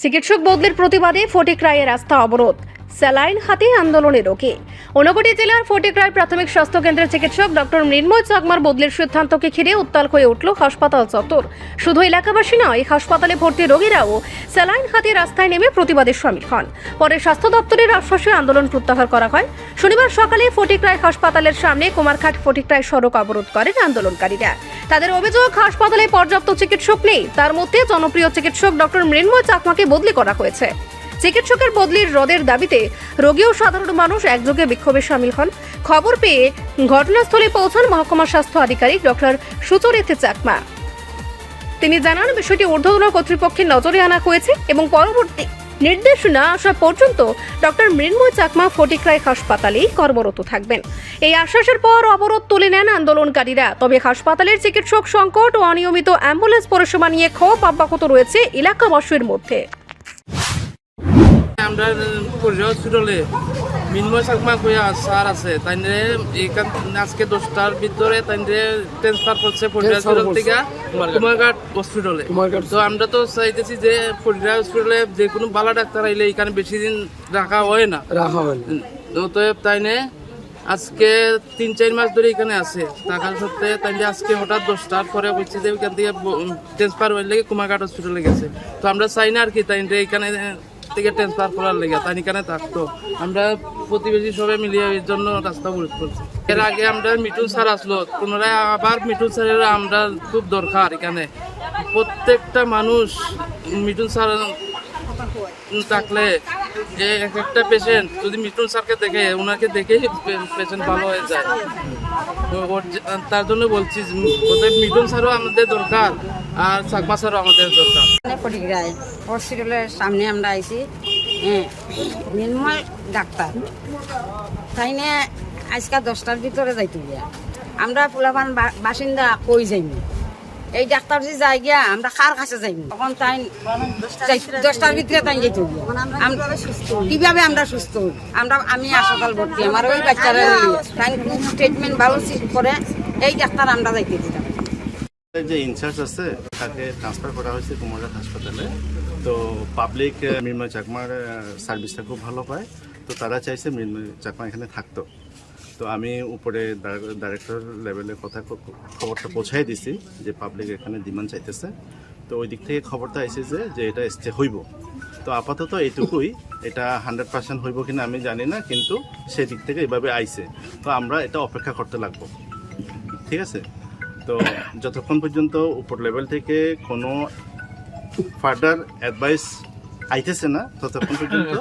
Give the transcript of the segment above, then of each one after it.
চিকিৎসক বদলির প্রতিবাদে ফটিকরায়ে রাস্তা অবরোধ, স্যালাইন হাতে আন্দোলনে রোগী। ঊনকোটি জেলার ফটিকরায় প্রাথমিক স্বাস্থ্য কেন্দ্রের চিকিৎসক ডক্টর মৃন্ময় চাকমার বদলির সিদ্ধান্তকে ঘিরে উত্তাল হয়ে উঠল হাসপাতাল চত্বর। শুধু এলাকাবাসী নয়, হাসপাতালে ভর্তি রোগীরাও স্যালাইন হাতে রাস্তায় নেমে প্রতিবাদে শামিল হন। পরে স্বাস্থ্য দপ্তরের আশ্বাসে আন্দোলন প্রত্যাহার করা হয়। শনিবার সকালে ফটিকরায় হাসপাতালের সামনে কুমারঘাট ফটিকরায় সড়ক অবরোধ করেন আন্দোলনকারীরা। তাদের অভিযোগ, হাসপাতালে পর্যাপ্ত চিকিৎসক নেই, তার মধ্যে জনপ্রিয় চিকিৎসক ডক্টর মৃন্ময় চাকমাকে বদলি করা হয়েছে। চিকিৎসকের বদলির রদের দাবিতে রোগী ও সাধারণ মানুষ একযোগে বিক্ষোভে শামিল হন। খবর পেয়ে ঘটনাস্থলে পৌঁছান মহকুমা স্বাস্থ্য আধিকারিক ডক্টর সুচরিতা চাকমা। তিনি জানান, বিষয়টি ঊর্ধ্বতন কর্তৃপক্ষের নজরে আনা হয়েছে এবং পরবর্তী নির্দেশ না আসা পর্যন্ত ডক্টর মৃন্ময় চাকমা ফটিকরায় হাসপাতালেই কর্মরত থাকবেন। এই আশ্বাসের পর অবরোধ তুলে নেন আন্দোলনকারীরা। তবে হাসপাতালের চিকিৎসক সংকট ও অনিয়মিত অ্যাম্বুলেন্স পরিষেবা নিয়ে ক্ষোভ অব্যাহত রয়েছে এলাকাবাসীর মধ্যে। আমরা হসপিটালে মৃন্ময় চাকমা কইয়া স্যার আছে, তাই আজকে 10টার ভিতরে তাই ট্রান্সফার করছে ফরিদা হসপিটাল থেকে কুমারঘাট হসপিটালে। তো আমরা তো চাইতেছি যে ফরিদা হসপিটালে যে কোনো ভালো ডাক্তার আইলে এখানে বেশি দিন রাখা হয় না। অতএব তাই আজকে 3-4 মাস ধরে এখানে আছে থাকার সত্ত্বে তাই আজকে হঠাৎ 10টার পরে বলছে যে এখান থেকে ট্রান্সফার হয়ে লেগে কুমারঘাট হসপিটালে গেছে। তো আমরা চাই না আর কি তাই এখানে থেকে ট্রান্সফার করার লেগে, তাই এখানে থাকতো। আমরা প্রতিবেশী সবাই মিলিয়ে এর জন্য রাস্তা অবরোধ করছি। এর আগে আমরা মিঠুন স্যার আসলো, পুনরায় আবার মিঠুন স্যারের আমরা খুব দরকার এখানে। প্রত্যেকটা মানুষ মিঠুন স্যার থাকলে যে একটা পেশেন্ট যদি মিঠুন স্যারকে দেখে, ওনাকে দেখেই পেশেন্ট ভালো হয়ে যায়। তার জন্য বলছি মিঠুন স্যারও আমাদের দরকার আর চাকমা স্যারও আমাদের দরকার। ফটিকরায় হসপিটালের সামনে আমরা আইছি, মৃন্ময় ডাক্তার তাই না আজকে 10টার ভিতরে যাইতে গিয়া আমরা ফুলাফান বাসিন্দা কই যাইনি। এই ডাক্তার যে যাই গিয়া আমরা কার কাছে যাইনি, তখন তাই 10টার ভিতরে তাই যেতে গিয়া কিভাবে আমরা সুস্থ হই। আমি হাসপাতাল ভর্তি, আমার ওই বাচ্চারা তাই ট্রিটমেন্ট ভালো করে এই ডাক্তার আমরা যাইতে দিতাম। যে ইনচার্জ আছে তাকে ট্রান্সফার করা হয়েছে কুমারঘাট হাসপাতালে। তো পাবলিক মৃন্ময় চাকমার সার্ভিসটা খুব ভালো পায়, তো তারা চাইছে মৃন্ময় চাকমা এখানে থাকতো। তো আমি উপরে ডাইরেক্টর লেভেলে খবরটা পৌঁছাই দিছি যে পাবলিক এখানে ডিমান্ড চাইতেছে। তো ওই দিক থেকে খবরটা আইছে যে এটা স্টে হইব। তো আপাতত এইটুকুই, এটা 100% হইব কিনা আমি জানি না, কিন্তু সেই দিক থেকে এইভাবে আইছে। তো আমরা এটা অপেক্ষা করতে লাগবো, ঠিক আছে? তো যতক্ষণ পর্যন্ত উপর লেভেল থেকে কোনো ফার্দার অ্যাডভাইস আইতেছে না, ততক্ষণ পর্যন্ত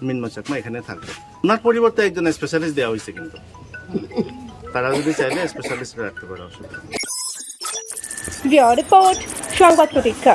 মৃন্ময় চাকমা এখানে থাকবে। ওনার পরিবর্তে একজন স্পেশালিস্ট দেওয়া হয়েছে, কিন্তু তারা যদি চাইলে স্পেশালিস্ট রাখতে পারে, অসুবিধা নেই। রিপোর্ট সংবাদ প্রতীক্ষা।